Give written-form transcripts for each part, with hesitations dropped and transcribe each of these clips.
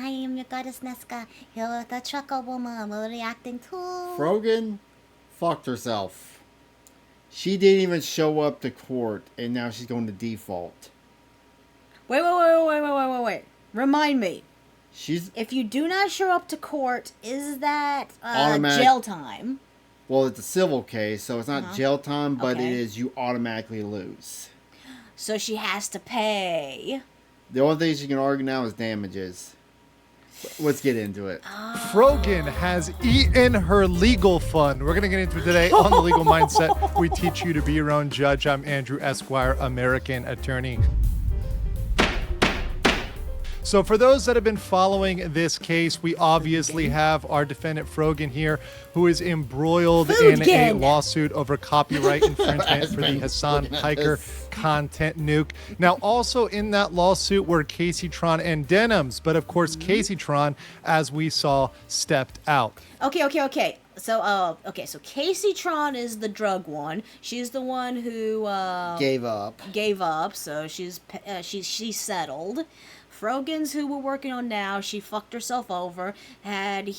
I am your goddess Nesca. You're the trucker woman. We're reacting to... Forgan fucked herself. She didn't even show up to court, and now she's going to default. Wait. Remind me. She's If you do not show up to court, is that Automatic- jail time? Well, it's a civil case, so it's not jail time, but Okay. it is you automatically lose. So she has to pay. The only thing she can argue now is damages. Let's get into it. Forgan has eaten her legal fund. We're going to get into it today on The Legal Mindset. We teach you to be your own judge. I'm Andrew Esquire, American attorney. So for those that have been following this case, we obviously have our defendant Forgan here, who is embroiled in a lawsuit over copyright infringement for the Hassan Piker content nuke. Now, also in that lawsuit were Casey Tron and Denims, but of course, Casey Tron, as we saw, stepped out. Okay. So, so Casey Tron is the drug one. She's the one who Gave up. So she's settled. Frogan's who we're working on now. She fucked herself over. Had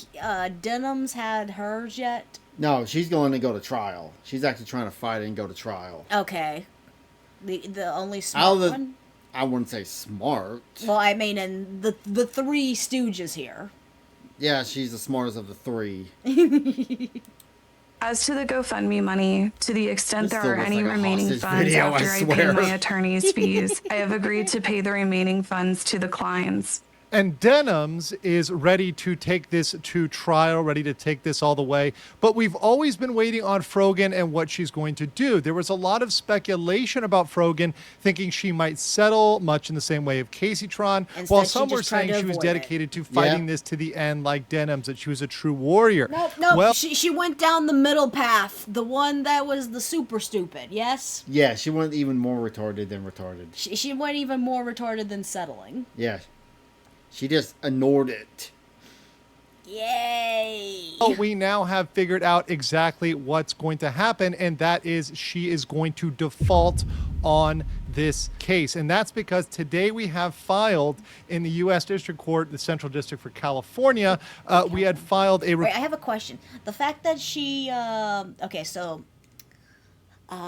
Denims had hers yet? No, she's going to go to trial. She's actually trying to fight it and go to trial. Okay. The only smart one? I wouldn't say smart. Well, I mean, and the three stooges here. Yeah, she's the smartest of the three. As to the GoFundMe money, to the extent This there are still looks any like a remaining hostage funds video, after I I pay swear. my attorney's fees, I have agreed to pay the remaining funds to the clients. And Denims is ready to take this to trial, ready to take this all the way. But we've always been waiting on Forgan and what she's going to do. There was a lot of speculation about Forgan, thinking she might settle, much in the same way of Casey Tron, while some were saying she was dedicated to fighting this to the end like Denims, that she was a true warrior. No. Well, She went down the middle path, the one that was the super stupid, yes? Yeah, she went even more retarded than retarded. She went even more retarded than settling. Yeah. She just ignored it. Yay! we now have figured out exactly what's going to happen, and that is she is going to default on this case. And that's because today we have filed in the U.S. District Court, the Central District for California, we had filed a... Wait, I have a question. The fact that she...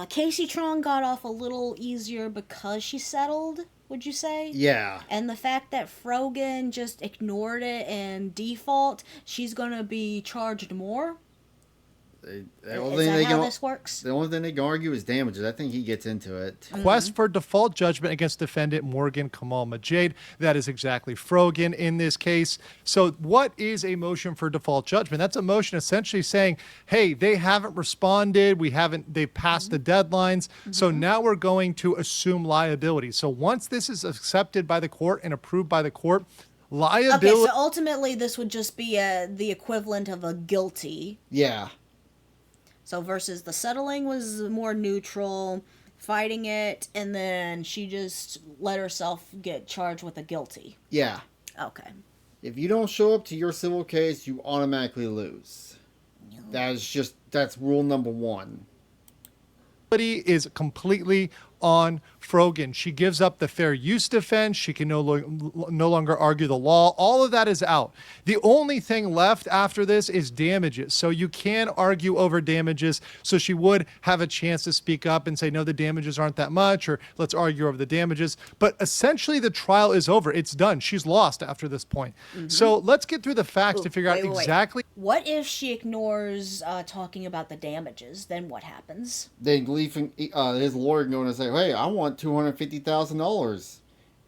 Casey Tron got off a little easier because she settled, would you say? Yeah. And the fact that Forgan just ignored it and default, she's going to be charged more? Is that how this works? The only thing they can argue is damages. I think he gets into it. Quest for default judgment against defendant Morgan Kamal Majid. That is exactly Forgan in this case. So what is a motion for default judgment? That's a motion essentially saying, hey, they haven't responded. They passed the deadlines. So now we're going to assume liability. So once this is accepted by the court and approved by the court, liability... Okay, so ultimately this would just be the equivalent of a guilty. Yeah. So versus the settling was more neutral, fighting it, and then she just let herself get charged with a guilty. Yeah. Okay. If you don't show up to your civil case, you automatically lose. That's rule number one. Is completely on Forgan. She gives up the fair use defense. She can no longer argue the law. All of that is out. The only thing left after this is damages. So you can argue over damages. So she would have a chance to speak up and say, no, the damages aren't that much, or let's argue over the damages. But essentially the trial is over. It's done. She's lost after this point. So let's get through the facts to figure out exactly. What if she ignores talking about the damages? Then what happens? Then his lawyer going to say, hey, I want $250,000.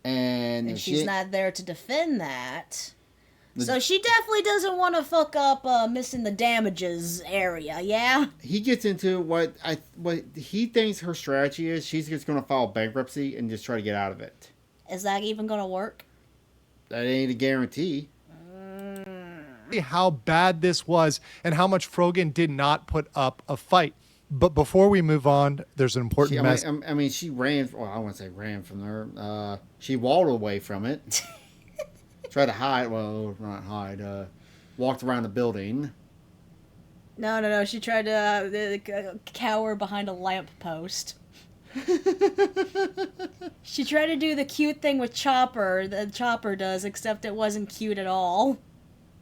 And she's not there to defend that. So she definitely doesn't want to fuck up missing the damages area, yeah? He gets into what he thinks her strategy is. She's just going to file bankruptcy and just try to get out of it. Is that even going to work? That ain't a guarantee. How bad this was and how much Forgan did not put up a fight. But before we move on, there's an important message. I mean, she ran. Well, I wouldn't say ran from there. She walled away from it. Tried to hide. Well, not hide. Walked around the building. No. She tried to cower behind a lamppost. She tried to do the cute thing with Chopper, that Chopper does, except it wasn't cute at all.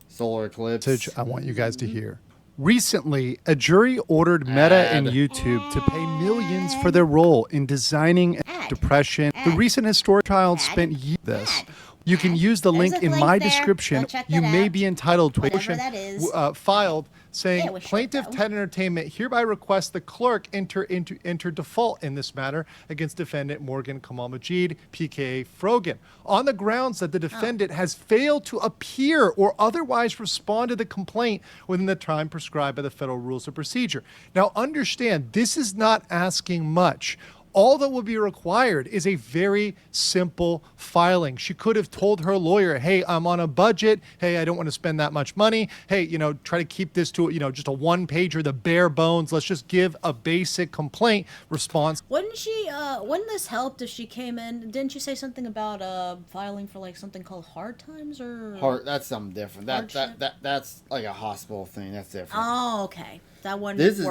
Solar eclipse. Message I want you guys to hear. Recently, a jury ordered Meta and YouTube to pay millions for their role in designing depression. The recent historic child spent years this. You can use the There's link a in link my there. description. Go check You that may out. be entitled to a Whatever motion that is. filed saying Yeah, it was short, plaintiff though. Ted Entertainment hereby requests the clerk enter default in this matter against defendant Morgan Kamal Majid, PKA Frogan, on the grounds that the defendant has failed to appear or otherwise respond to the complaint within the time prescribed by the federal rules of procedure. Now, understand, this is not asking much. All that would be required is a very simple filing. She could have told her lawyer, hey, I'm on a budget. Hey, I don't want to spend that much money. Hey, try to keep this to, just a one pager, the bare bones. Let's just give a basic complaint response. Wouldn't this help if she came in? Didn't you say something about filing for like something called hard times or? That's something different. Hardship? That's like a hospital thing. That's different. Oh, okay. That one. This is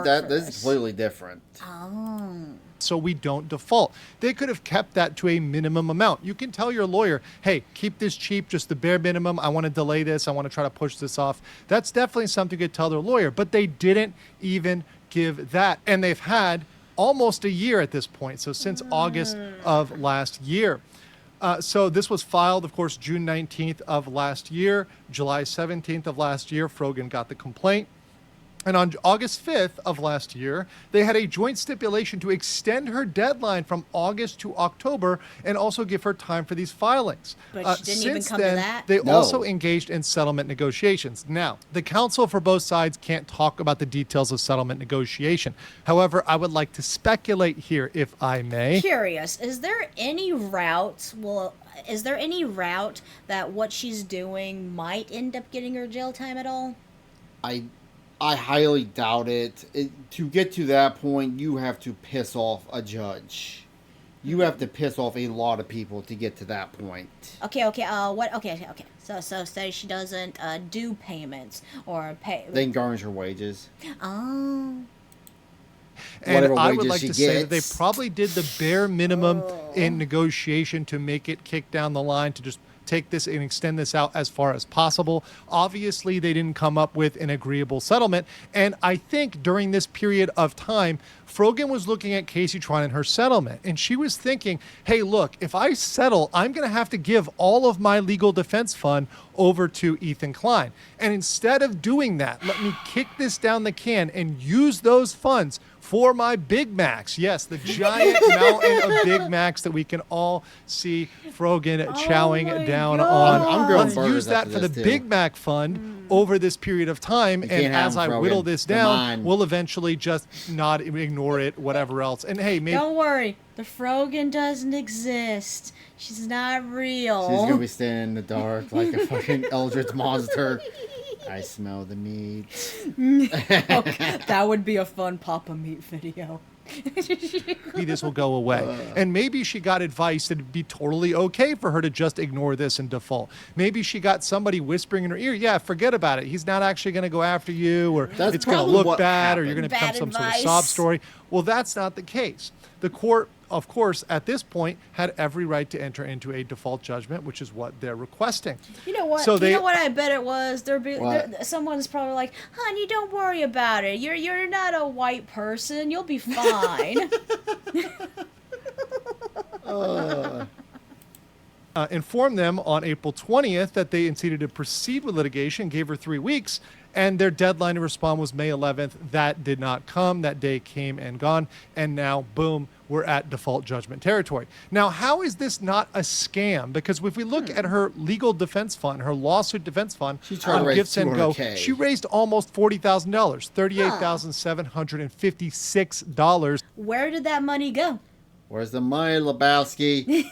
completely different. Oh. So we don't default. They could have kept that to a minimum amount. You can tell your lawyer, hey, keep this cheap, just the bare minimum. I want to delay this. I want to try to push this off. That's definitely something you could tell their lawyer, but they didn't even give that. And they've had almost a year at this point. So since August of last year. So this was filed, of course, June 19th of last year. July 17th of last year, Frogan got the complaint. And on August 5th of last year, they had a joint stipulation to extend her deadline from August to October and also give her time for these filings. But she didn't even Since come to then, that? they No. also engaged in settlement negotiations. Now, the counsel for both sides can't talk about the details of settlement negotiation. However, I would like to speculate here, if I may. Curious, is there any route that what she's doing might end up getting her jail time at all? I highly doubt it. To get to that point, you have to piss off a judge. You have to piss off a lot of people to get to that point. Okay. Okay. So say she doesn't do payments or pay. Then garnish her wages. Oh. And Whatever I would wages like she to say that they gets. probably did the bare minimum in negotiation to make it kick down the line, to just take this and extend this out as far as possible. Obviously, they didn't come up with an agreeable settlement. And I think during this period of time, Frogan was looking at Casey Tron and her settlement. And she was thinking, hey, look, if I settle, I'm going to have to give all of my legal defense fund over to Ethan Klein. And instead of doing that, let me kick this down the can and use those funds for my Big Macs. Yes, the giant mountain of Big Macs that we can all see Frogan chowing my down God. on. I'm grilling Let's burgers use that after for the this, too. Big Mac fund over this period of time. You And can't have as them, I Frogan. whittle this They're down, mine. we'll eventually just not ignore it, whatever else. And hey, maybe Don't worry, the Frogan doesn't exist. She's not real. She's gonna be standing in the dark like a fucking eldritch monster. I smell the meat. That would be a fun Papa Meat video. this will go away. And maybe she got advice that it'd be totally okay for her to just ignore this and default. Maybe she got somebody whispering in her ear, yeah, forget about it. He's not actually going to go after you, or That's it's going to probably look what bad, or you're happened. going to become Bad some sort of advice. sob story. Well, that's not the case. The court, of course, at this point, had every right to enter into a default judgment, which is what they're requesting. You know what? So You they- know what I bet it was? What? Someone's probably like, "Honey, don't worry about it. You're not a white person. You'll be fine." Informed them on April 20th that they intended to proceed with litigation, gave her 3 weeks, and their deadline to respond was May 11th. That did not come. That day came and gone, and now, boom, we're at default judgment territory. Now, how is this not a scam? Because if we look at her legal defense fund, her lawsuit defense fund, She tried to on raise Gifts and Go, $200K. she raised almost $40,000, $38,756. Where did that money go? Where's the money, Lebowski?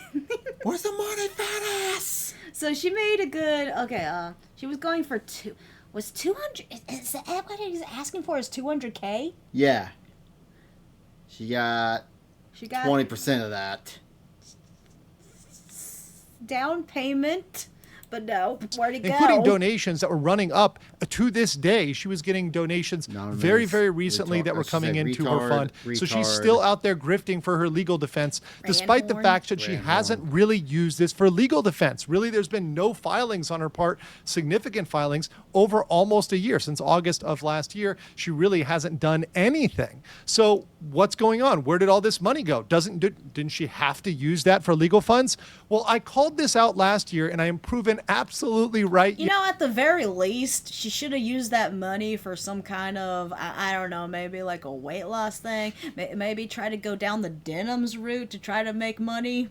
Where's the money, fat ass? So she made a good. Okay. She was going for two. Was 200? Is that what he's asking for? Is 200K? Yeah. She got She got 20% of that. down payment, But no, where'd it including go? donations that were running up to this day. She was getting donations very, very recently that were coming into her fund. So she's still out there grifting for her legal defense, despite the fact that she hasn't really used this for legal defense. Really, there's been no filings on her part, significant filings, over almost a year. Since August of last year, she really hasn't done anything. So what's going on? Where did all this money go? Didn't she have to use that for legal funds? Well, I called this out last year, and I am proven absolutely right. You know, at the very least, she should have used that money for some kind of, I don't know, maybe like a weight loss thing. Maybe try to go down the denims route to try to make money.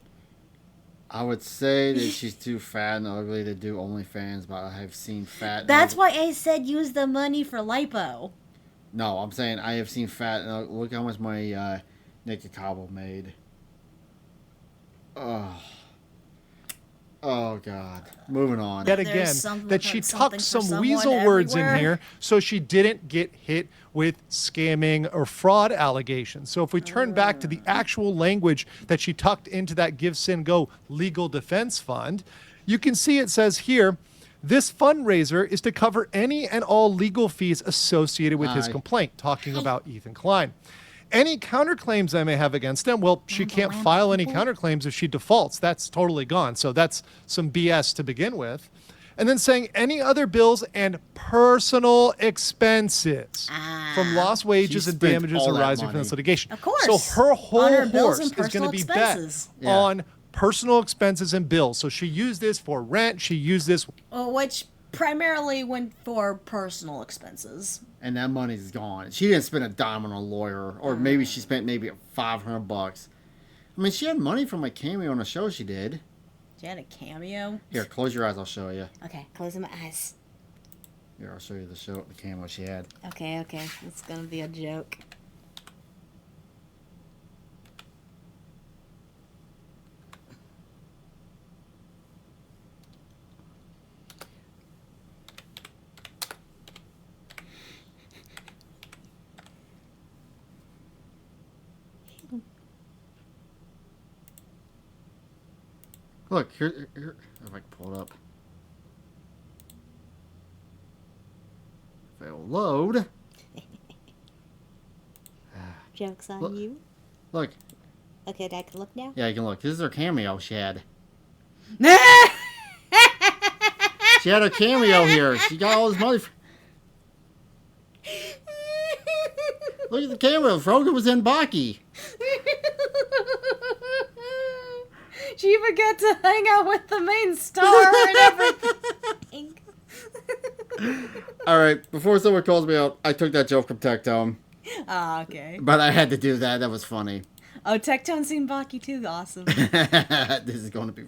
I would say that she's too fat and ugly to do OnlyFans, but I have seen fat. That's why I said use the money for lipo. No, I'm saying I have seen fat. And look how much money Nikki Cobble made. Oh, God. Moving on. Yet again, that she tucked some weasel words in here so she didn't get hit with scamming or fraud allegations. So if we turn back to the actual language that she tucked into that Give, Sin, Go legal defense fund, you can see it says here, this fundraiser is to cover any and all legal fees associated with his complaint, talking about Ethan Klein. Any counterclaims I may have against him, well, she can't file any counterclaims if she defaults. That's totally gone. So that's some BS to begin with. And then saying any other bills and personal expenses from lost wages and damages arising from this litigation. Of course. So her whole bills horse and is going to be expenses. bet on personal expenses and bills. So she used this for rent. She used this. Which primarily went for personal expenses. And that money's gone. She didn't spend a dime on a lawyer, or maybe she spent maybe $500. I mean, she had money from a cameo on a show she did. She had a cameo. Here, close your eyes. I'll show you. Okay, closing my eyes. Here, I'll show you the cameo she had. Okay, it's gonna be a joke. Look, here, if I can pull it up. If it'll load. Joke's on Look. you. Look. Okay, I can look now? Yeah, you can look. This is her cameo she had. She had a cameo here. She got all this money. Look at the cameo. Forgan was in Baki. She even got to hang out with the main star and everything. All right, before someone calls me out, I took that joke from Tectone. Okay. But I had to do that. That was funny. Oh, Tectone's seen Baki too. Awesome. This is going to be...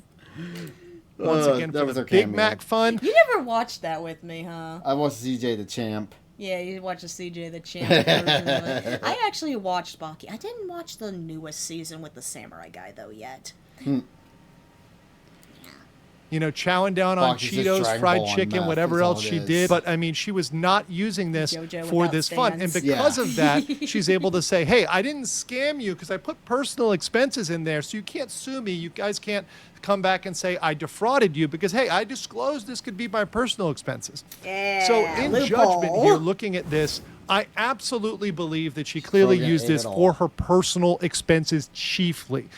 Once again, that for was the her Big cameo. Mac fund. You never watched that with me, huh? I watched CJ the Champ. Yeah, you watched the CJ the Champ version of it. I actually watched Baki. I didn't watch the newest season with the samurai guy, though, yet. You know, chowing down on Foxy's just Cheetos, Dragon fried Ball on chicken, meth, whatever is all else it she is. did. But I mean, she was not using this JoJo for without this fund. And stands. because of that, she's able to say, hey, I didn't scam you because I put personal expenses in there. So you can't sue me. You guys can't come back and say I defrauded you because, hey, I disclosed this could be my personal expenses. Yeah, So in loophole. judgment here, looking at this, I absolutely believe that she clearly Forgan used ate this it all. for her personal expenses chiefly.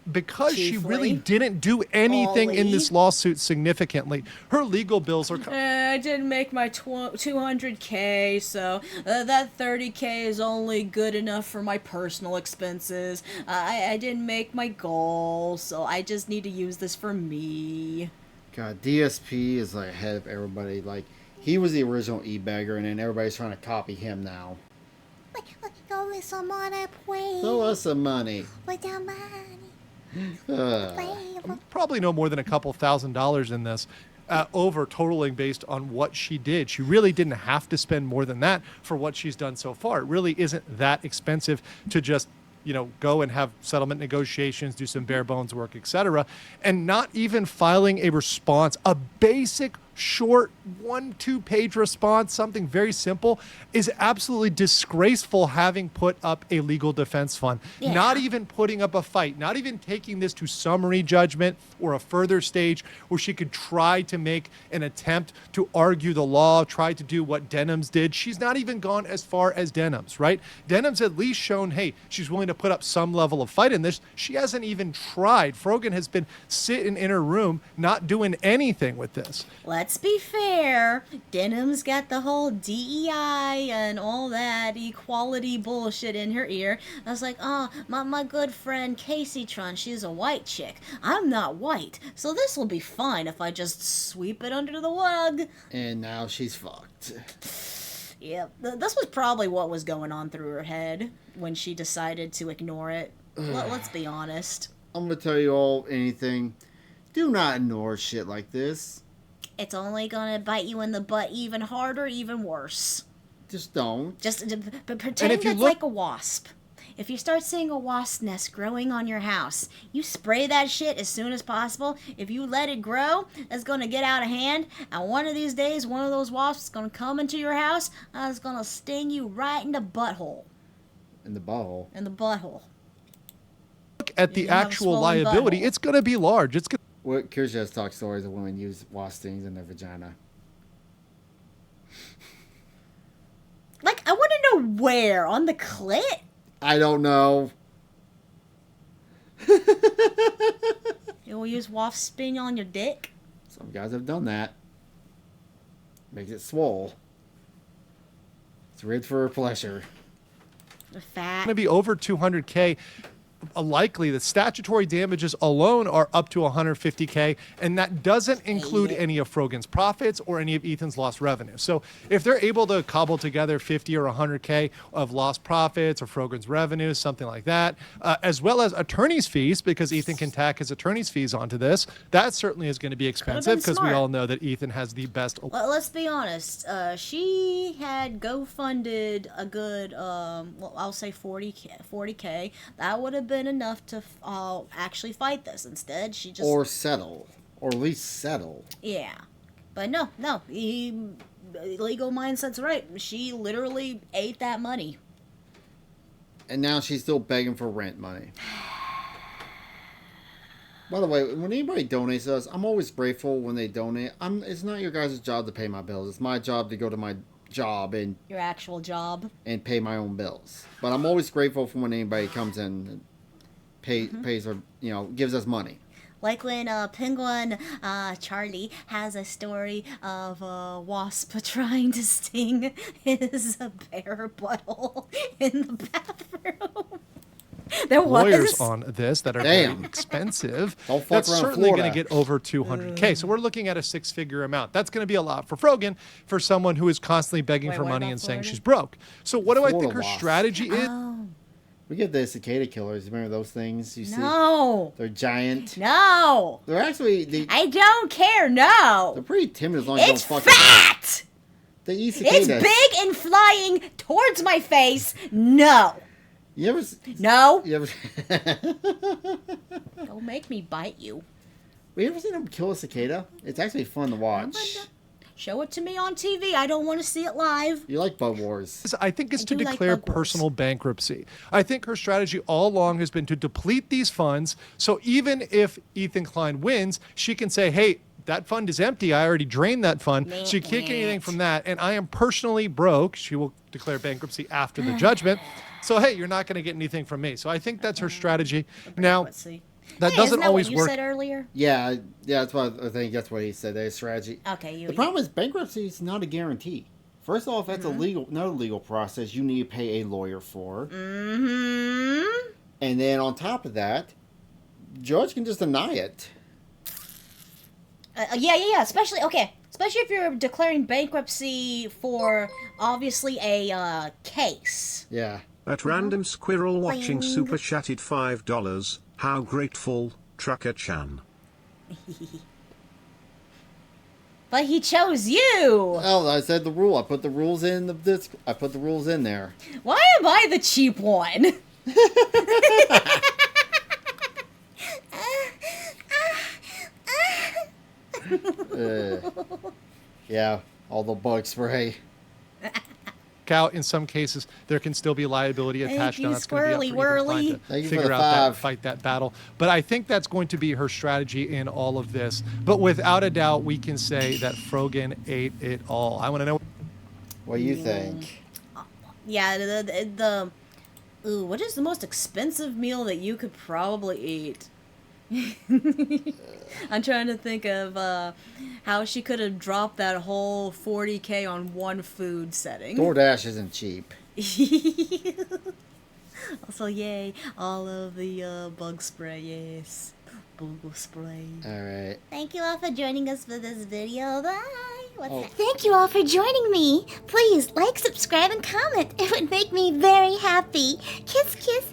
Because she really Chiefly? didn't do anything in this Only? lawsuit significantly. Her legal bills are... I didn't make my 200K, so that 30K is only good enough for my personal expenses. I didn't make my goal, so I just need to use this for me. God, DSP is like ahead of everybody. Like, he was the original e-bagger, and then everybody's trying to copy him now. Throw me some money, please. Throw us some money. With the money, please. probably no more than a couple $1,000s in this over totaling based on what she did. She really didn't have to spend more than that for what she's done so far. It really isn't that expensive to just, you know, go and have settlement negotiations, do some bare bones work, etc. And not even filing a response, a basic short 1-2 page response, something very simple, is absolutely disgraceful, having put up a legal defense fund. Yeah. Not even putting up a fight, not even taking this to summary judgment or a further stage where she could try to make an attempt to argue the law, try to do what Denham's did. She's not even gone as far as Denham's, right? Denham's at least shown, hey, she's willing to put up some level of fight in this. She hasn't even tried. Forgan has been sitting in her room not doing anything with this. Let's be fair. Denham's got the whole DEI and all that equality bullshit in her ear. I was like, oh, my good friend Casey Tron, she's a white chick. I'm not white, so this will be fine if I just sweep it under the rug. And now she's fucked. Yep, this was probably what was going on through her head when she decided to ignore it. Let's be honest. I'm gonna tell you all anything. Do not ignore shit like this. It's only gonna bite you in the butt even harder, even worse. Just don't. Just pretend if you it's look- like a wasp. If you start seeing a wasp nest growing on your house, you spray that shit as soon as possible. If you let it grow, it's going to get out of hand. And one of these days, one of those wasps is going to come into your house and it's going to sting you right in the butthole. In the butthole. In the butthole. Look at the You have a actual swollen liability. butthole. It's going to be large. It's going What Curious has talked stories of women use wasp stings in their vagina. Like, I want to know where. On the clit? I don't know. You'll use wasp spin on your dick? Some guys have done that. Makes it swole. It's rid for pleasure. The fat. to be over 200K. Likely the statutory damages alone are up to 150K, and that doesn't include any of Frogan's profits or any of Ethan's lost revenue. So if they're able to cobble together 50 or 100K of lost profits or Frogan's revenue, something like that, as well as attorney's fees, because Ethan can tack his attorney's fees onto this, that certainly is going to be expensive, because we smart. all know that Ethan has the best. Well, let's be honest. She had GoFunded a good, well, I'll say 40K. That would have been enough to actually fight this. Instead, she just Or settle. Or at least settle. yeah. But no, legal mindset's right. She literally ate that money. And now she's still begging for rent money. By the way, when anybody donates to us, I'm always grateful when they donate. It's not your guys' job to pay my bills. It's my job to go to my job and Your actual job. pay my own bills. But I'm always grateful for when anybody comes in and pays or gives us money. Like when Penguin Charlie has a story of a wasp trying to sting his bear butthole in the bathroom. There was Lawyers on this that are Damn. very expensive. Don't fuck That's around certainly going to Florida. get over 200K. So we're looking at a six-figure amount. That's going to be a lot for Frogan, for someone who is constantly begging Wait, for what money about and saying Florida? she's broke. So what do I think Florida her wasp. strategy is? Oh We get the cicada killers. Remember those things you see? no, They're giant. no! They're actually I don't care. No, they're pretty timid as long as you it's don't fuck with them. fat. They eat cicadas. It's big and flying towards my face. No, You ever? no! You ever? Don't make me bite you. We ever seen them kill a cicada? It's actually fun to watch. Show it to me on TV. I don't want to see it live. You like Bug Wars? I think is I to do like declare bug wars. personal bankruptcy. I think her strategy all along has been to deplete these funds. So even if Ethan Klein wins, she can say, hey, that fund is empty. I already drained that fund. So you can't get anything from that. And I am personally broke. She will declare bankruptcy after the judgment. So, hey, you're not going to get anything from me. So I think that's her strategy. Now, Let's see. that Hey, doesn't isn't that always what you work. said earlier? Yeah, that's what I think. That's what he said. Their strategy. Okay, The problem is bankruptcy is not a guarantee. First off, that's another legal process you need to pay a lawyer for. Mm-hmm. And then on top of that, judge can just deny it. Yeah. Especially if you're declaring bankruptcy for obviously a case. Yeah. At Random Squirrel watching Boing. Super Chatted $5. How grateful, Trucker Chan. But he chose you. Well, I said the rule. I put the rules in I put the rules in there. Why am I the cheap one? Yeah, all the bug spray. Out in some cases, there can still be liability Thank attached. you, Now that's going to be up for Squirrely either client Whirly. to Thank you for figure the out that, 5. fight that battle. But I think that's going to be her strategy in all of this. But without a doubt, we can say that Forgan ate it all. I want to know. What do you think? Yeah, the ooh, what is the most expensive meal that you could probably eat? I'm trying to think of how she could have dropped that whole 40K on one food setting. DoorDash isn't cheap. Also, yay, all of the bug spray, yes. Bug spray. Alright. Thank you all for joining us for this video. Bye. What's that? Thank you all for joining me. Please like, subscribe, and comment. It would make me very happy. Kiss, kiss,